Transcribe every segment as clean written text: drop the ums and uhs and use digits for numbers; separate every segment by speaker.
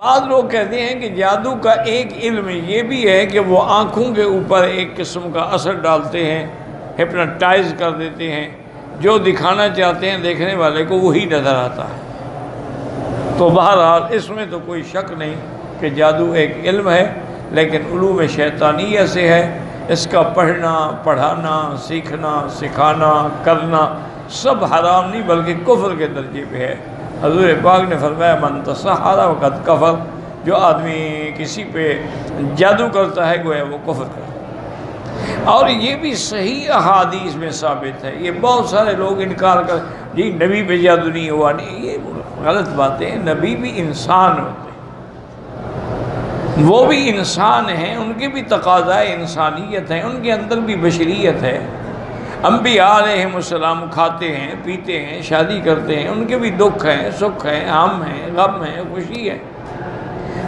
Speaker 1: بعض لوگ کہتے ہیں کہ جادو کا ایک علم یہ بھی ہے کہ وہ آنکھوں کے اوپر ایک قسم کا اثر ڈالتے ہیں، ہپناٹائز کر دیتے ہیں، جو دکھانا چاہتے ہیں دیکھنے والے کو وہی نظر آتا ہے۔ تو بہرحال اس میں تو کوئی شک نہیں کہ جادو ایک علم ہے، لیکن علوم شیطانیہ سے ہے۔ اس کا پڑھنا، پڑھانا، سیکھنا، سکھانا، کرنا سب حرام نہیں بلکہ کفر کے درجے پہ ہے۔ حضور پاک نے فرمایا من تسحر وقد کفر، جو آدمی کسی پہ جادو کرتا ہے گویا وہ کفر کرتا ہے۔ اور یہ بھی صحیح احادیث میں ثابت ہے۔ یہ بہت سارے لوگ انکار کر جی نبی پہ جادو نہیں ہوا، نہیں، یہ غلط باتیں ہیں۔ نبی بھی انسان ہوتے ہیں، وہ بھی انسان ہیں، ان کے بھی تقاضائے انسانیت ہیں، ان کے اندر بھی بشریت ہے۔ انبیاء علیہم السلام کھاتے ہیں، پیتے ہیں، شادی کرتے ہیں، ان کے بھی دکھ ہیں، سکھ ہیں، غم ہیں، غم ہے، خوشی ہے۔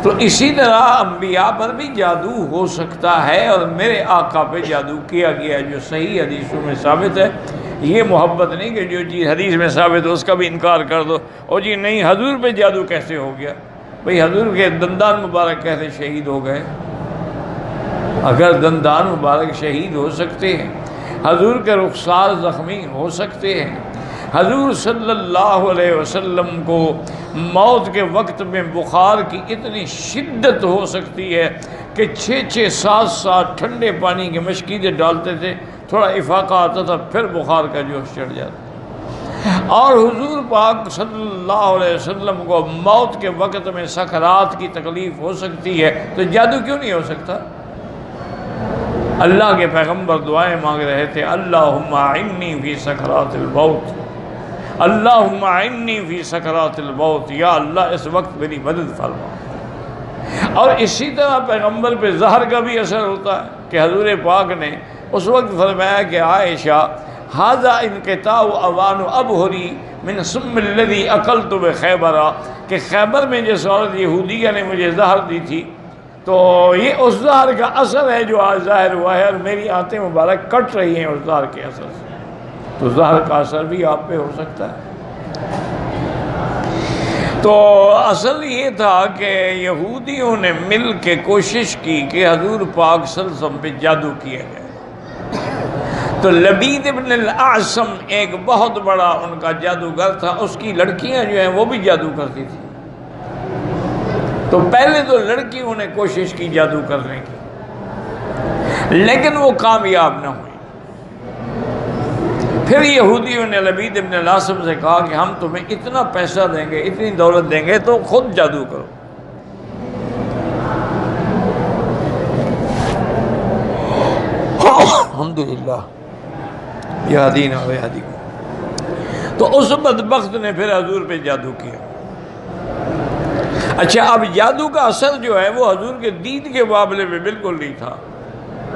Speaker 1: تو اسی طرح انبیاء پر بھی جادو ہو سکتا ہے، اور میرے آقا پہ جادو کیا گیا جو صحیح حدیثوں میں ثابت ہے۔ یہ محبت نہیں کہ جو چیز حدیث میں ثابت ہو اس کا بھی انکار کر دو، اور جی نہیں حضور پہ جادو کیسے ہو گیا؟ بھئی حضور کے دندان مبارک کیسے شہید ہو گئے؟ اگر دندان مبارک شہید ہو سکتے ہیں، حضور کے رخسار زخمی ہو سکتے ہیں، حضور صلی اللہ علیہ وسلم کو موت کے وقت میں بخار کی اتنی شدت ہو سکتی ہے کہ 6 7 ٹھنڈے پانی کے مشکیزیں ڈالتے تھے، تھوڑا افاقہ آتا تھا پھر بخار کا جوش چڑھ جاتا۔ اور حضور پاک صلی اللہ علیہ وسلم کو موت کے وقت میں سکرات کی تکلیف ہو سکتی ہے، تو جادو کیوں نہیں ہو سکتا؟ اللہ کے پیغمبر دعائیں مانگ رہے تھے، اللہم اعنی فی سکرات الموت، اللہم اعنی فی سکرات الموت، یا اللہ اس وقت میری مدد فرما۔ اور اسی طرح پیغمبر پہ زہر کا بھی اثر ہوتا ہے کہ حضور پاک نے اس وقت فرمایا کہ عائشہ ھذا انقطاع اوان ابہری من سم الذی اکلت بخیبر، کہ خیبر میں جس عورت یہودیہ نے مجھے زہر دی تھی تو یہ اس زہر کا اثر ہے جو آج ظاہر ہوا ہے، اور میری آنتیں مبارک کٹ رہی ہیں اس زہر کے اثر سے۔ تو زہر کا اثر بھی آپ پہ ہو سکتا ہے۔ تو اصل یہ تھا کہ یہودیوں نے مل کے کوشش کی کہ حضور پاک صلی اللہ علیہ وسلم پہ جادو کیا جائے۔ تو لبید ابن الاعصم ایک بہت بڑا ان کا جادوگر تھا، اس کی لڑکیاں جو ہیں وہ بھی جادو کرتی تھیں۔ تو پہلے تو لڑکیوں نے کوشش کی جادو کرنے کی، لیکن وہ کامیاب نہ ہوئی۔ پھر یہودیوں نے لبید ابن الاعصم سے کہا کہ ہم تمہیں اتنا پیسہ دیں گے، اتنی دولت دیں گے، تو خود جادو کرو۔ الحمدللہ یہدینا و یہدیکم۔ تو اس بدبخت نے پھر حضور پہ جادو کیا۔ اچھا، اب جادو کا اثر جو ہے وہ حضور کے دین کے معاملے میں بالکل نہیں تھا،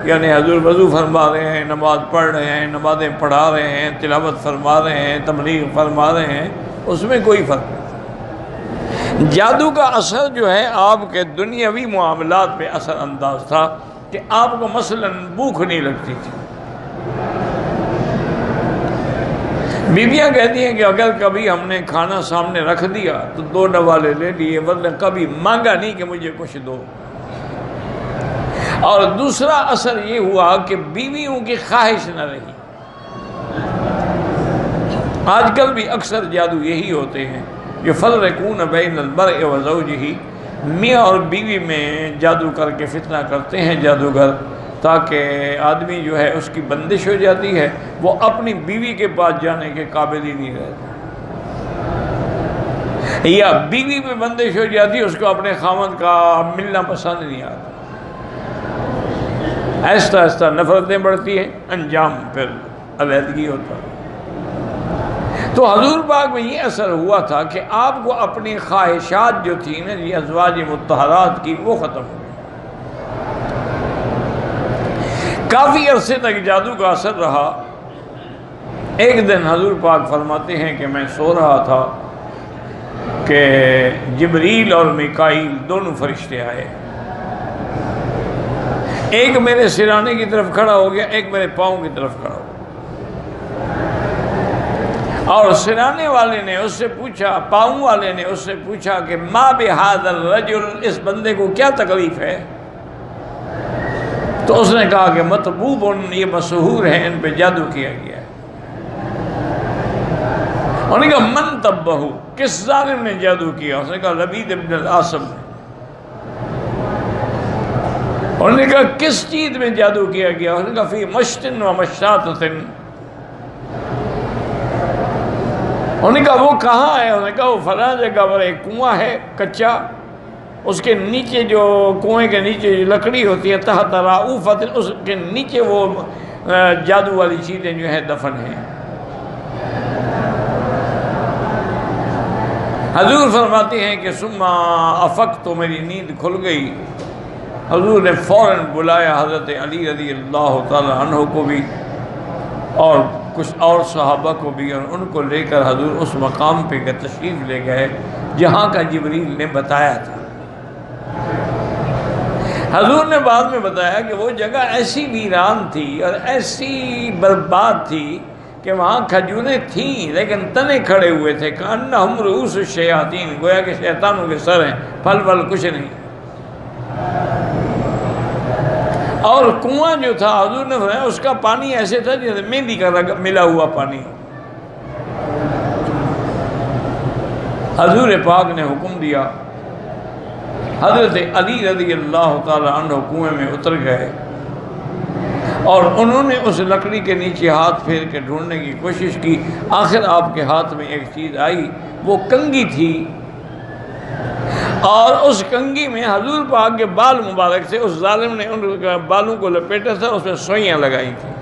Speaker 1: یعنی حضور وضو فرما رہے ہیں، نماز پڑھ رہے ہیں، نمازیں پڑھا رہے ہیں، تلاوت فرما رہے ہیں، تبلیغ فرما رہے ہیں، اس میں کوئی فرق نہیں۔ جادو کا اثر جو ہے آپ کے دنیاوی معاملات پہ اثر انداز تھا کہ آپ کو مثلاً بھوک نہیں لگتی تھی۔ بیویاں کہتی ہیں کہ اگر کبھی ہم نے کھانا سامنے رکھ دیا تو 2 نوالے لے لیے، ورنہ کبھی مانگا نہیں کہ مجھے کچھ دو۔ اور دوسرا اثر یہ ہوا کہ بیویوں کی خواہش نہ رہی۔ آج کل بھی اکثر جادو یہی ہوتے ہیں، یفرقون بین المرء وزوجہ، میاں اور بیوی میں جادو کر کے فتنہ کرتے ہیں جادوگر، تاکہ آدمی جو ہے اس کی بندش ہو جاتی ہے، وہ اپنی بیوی کے پاس جانے کے قابل ہی نہیں رہتا، یا بیوی پہ بندش ہو جاتی ہے، اس کو اپنے خاوند کا ملنا پسند نہیں آتا۔ آہستہ آہستہ نفرتیں بڑھتی ہیں، انجام پھر علیحدگی ہوتا ہے۔ تو حضور پاک میں یہ اثر ہوا تھا کہ آپ کو اپنی خواہشات جو تھیں نا یہ ازواج مطہرات کی، وہ ختم ہو گئی۔ کافی عرصے تک جادو کا اثر رہا۔ ایک دن حضور پاک فرماتے ہیں کہ میں سو رہا تھا کہ جبریل اور میکائیل دونوں فرشتے آئے، ایک میرے سرانے کی طرف کھڑا ہو گیا، ایک میرے پاؤں کی طرف کھڑا ہو گیا، اور سرانے والے نے اس سے پوچھا، پاؤں والے نے اس سے پوچھا کہ ما بہذا الرجل، اس بندے کو کیا تکلیف ہے؟ تو اس نے کہا کہ مطبوب، یہ مسحور ہیں، ان پہ جادو کیا گیا ہے۔ انہوں نے کہا من طبہ، کس ظالم نے جادو کیا؟ اس نے کہا لبید ابن العاصم نے۔ انہوں نے کہا کس چیز میں جادو کیا گیا؟ انہوں نے کہا فی مشتن و مشاتتن۔ انہوں نے کہا وہ کہاں ہے؟ انہوں نے کہا وہ فلاں جگہ پر ایک کنواں ہے کچا، اس کے نیچے جو کنویں کے نیچے جو لکڑی ہوتی ہے تحت رعوفت، اس کے نیچے وہ جادو والی چیزیں جو ہیں دفن ہیں۔ حضور فرماتے ہیں کہ ثم افقت، تو میری نیند کھل گئی۔ حضور نے فوراً بلایا حضرت علی رضی اللہ تعالی عنہ کو بھی اور کچھ اور صحابہ کو بھی، اور ان کو لے کر حضور اس مقام پہ تشریف لے گئے جہاں کا جبریل نے بتایا تھا۔ حضور نے بعد میں بتایا کہ وہ جگہ ایسی ویران تھی اور ایسی برباد تھی کہ وہاں کھجوریں تھیں لیکن تنے کھڑے ہوئے تھے، کأنہم رؤوس الشیاطین، گویا کہ شیطانوں کے سر ہیں، پھل ول کچھ نہیں۔ اور کنواں جو تھا حضور نے فرمایا اس کا پانی ایسے تھا جیسے مہندی کا ملا ہوا پانی ہو۔ حضور پاک نے حکم دیا، حضرت علی رضی اللہ تعالی عنہ کنویں میں اتر گئے اور انہوں نے اس لکڑی کے نیچے ہاتھ پھیر کے ڈھونڈنے کی کوشش کی۔ آخر آپ کے ہاتھ میں ایک چیز آئی، وہ کنگھی تھی، اور اس کنگھی میں حضور پاک کے بال مبارک تھے۔ اس ظالم نے ان بالوں کو لپیٹا تھا، اس میں سوئیاں لگائی تھیں۔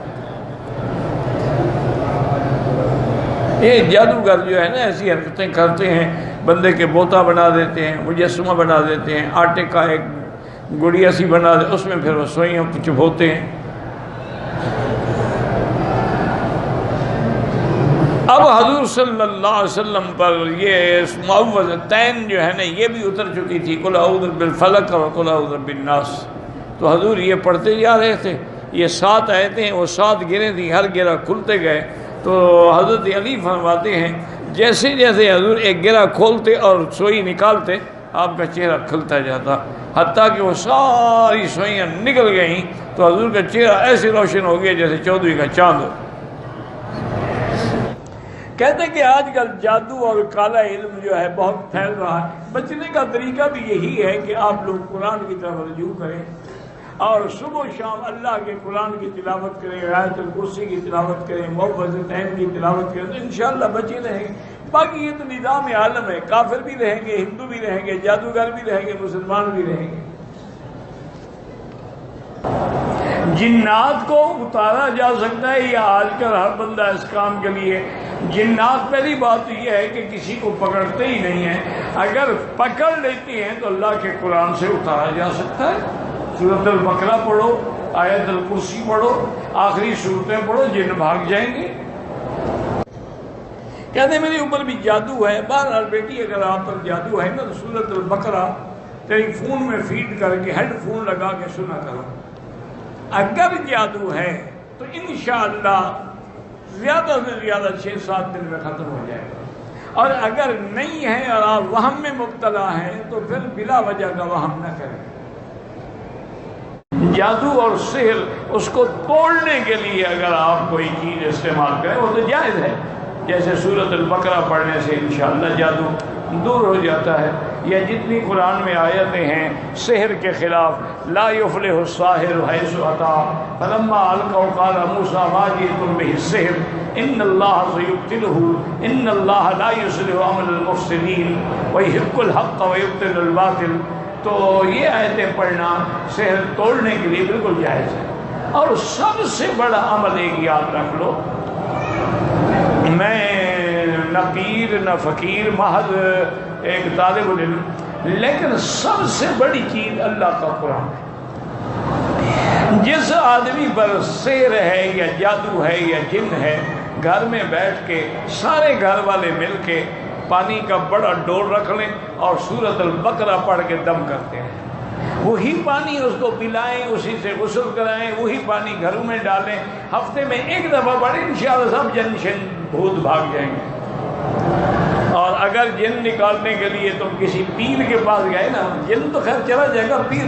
Speaker 1: یہ جادوگر جو ہے نا ایسی حرکتیں کرتے ہیں، بندے کے بوتا بنا دیتے ہیں، مجسمہ بنا دیتے ہیں، آٹے کا ایک گڑیا سی بنا دے، اس میں پھر وہ سوئیاں چبھوتے ہیں۔ اب حضور صلی اللہ علیہ وسلم پر یہ معوذتین جو ہے نا یہ بھی اتر چکی تھی، قل اعوذ بالفلق اور قل اعوذ بالناس۔ تو حضور یہ پڑھتے جا رہے تھے، یہ 7 آیتیں ہیں، وہ 7 گریں تھیں، ہر گرہ کھلتے گئے۔ تو حضرت علی فرماتے ہیں جیسے جیسے حضور ایک گرہ کھولتے اور سوئی نکالتے آپ کا چہرہ کھلتا جاتا، حتیٰ کہ وہ ساری سوئیاں نکل گئیں تو حضور کا چہرہ ایسے روشن ہو گیا جیسے 14ویں کا چاند ہو۔ کہتے ہیں کہ آج کل جادو اور کالا علم جو ہے بہت پھیل رہا ہے۔ بچنے کا طریقہ بھی یہی ہے کہ آپ لوگ قرآن کی طرف رجوع کریں اور صبح و شام اللہ کے قرآن کی تلاوت کریں، آیت الکرسی کی تلاوت کریں، معوذتین کی تلاوت کریں، تو انشاءاللہ بچے رہیں گے۔ باقی یہ تو نظام عالم ہے، کافر بھی رہیں گے، ہندو بھی رہیں گے، جادوگر بھی رہیں گے، مسلمان بھی رہیں گے۔ جنات کو اتارا جا سکتا ہے یا آج کل ہر بندہ اس کام کے لیے؟ جنات پہلی بات یہ ہے کہ کسی کو پکڑتے ہی نہیں ہیں، اگر پکڑ لیتے ہیں تو اللہ کے قرآن سے اتارا جا سکتا ہے۔ سورۃ البقرہ پڑھو، آیت الکرسی پڑھو، آخری صورتیں پڑھو، جن بھاگ جائیں گے۔ کہتے ہیں میرے اوپر بھی جادو ہے۔ بہرحال بیٹی اگر آپ پر جادو ہے نا تو سورۃ البقرہ ٹیلی فون میں فیڈ کر کے ہیڈ فون لگا کے سنا کرو۔ اگر جادو ہے تو انشاءاللہ زیادہ سے زیادہ 6-7 دن میں ختم ہو جائے گا، اور اگر نہیں ہے اور آپ وہم میں مبتلا ہیں تو پھر بلا وجہ کا وہم نہ کریں۔ جادو اور سحر اس کو توڑنے کے لیے اگر آپ کوئی چیز استعمال کریں وہ تو جائز ہے، جیسے سورۃ البقرہ پڑھنے سے انشاءاللہ جادو دور ہو جاتا ہے، یا جتنی قرآن میں آیتیں ہیں سحر کے خلاف، لا یفلح الساحر حیث اتی فلما القوا قال موسیٰ ما جئتم بہ السحر ان اللہ سیبطلہ ان اللہ لا یصلح عمل المفسدین ویحق الحق ویبطل الباطل۔ تو یہ آیتیں پڑھنا سحر توڑنے کے لیے بالکل جائز ہے۔ اور سب سے بڑا عمل ایک یاد رکھ لو، میں نہ پیر نہ فقیر، محض ایک طالب العلم، لیکن سب سے بڑی چیز اللہ کا قرآن ہے۔ جس آدمی پر سحر ہے یا جادو ہے یا جن ہے، گھر میں بیٹھ کے سارے گھر والے مل کے پانی کا بڑا ڈول رکھ لیں اور سورۃ البقرہ پڑھ کے دم کرتے ہیں، وہی پانی اس کو پلائیں، اسی سے غسل کرائیں، وہی پانی گھروں میں ڈالیں، ہفتے میں 1 دفعہ پڑھیں، انشاءاللہ سب جن شن بھوت بھاگ جائیں گے۔ اور اگر جن نکالنے کے لیے تم کسی پیر کے پاس گئے نا، جن تو خیر چلا جائے گا، پیر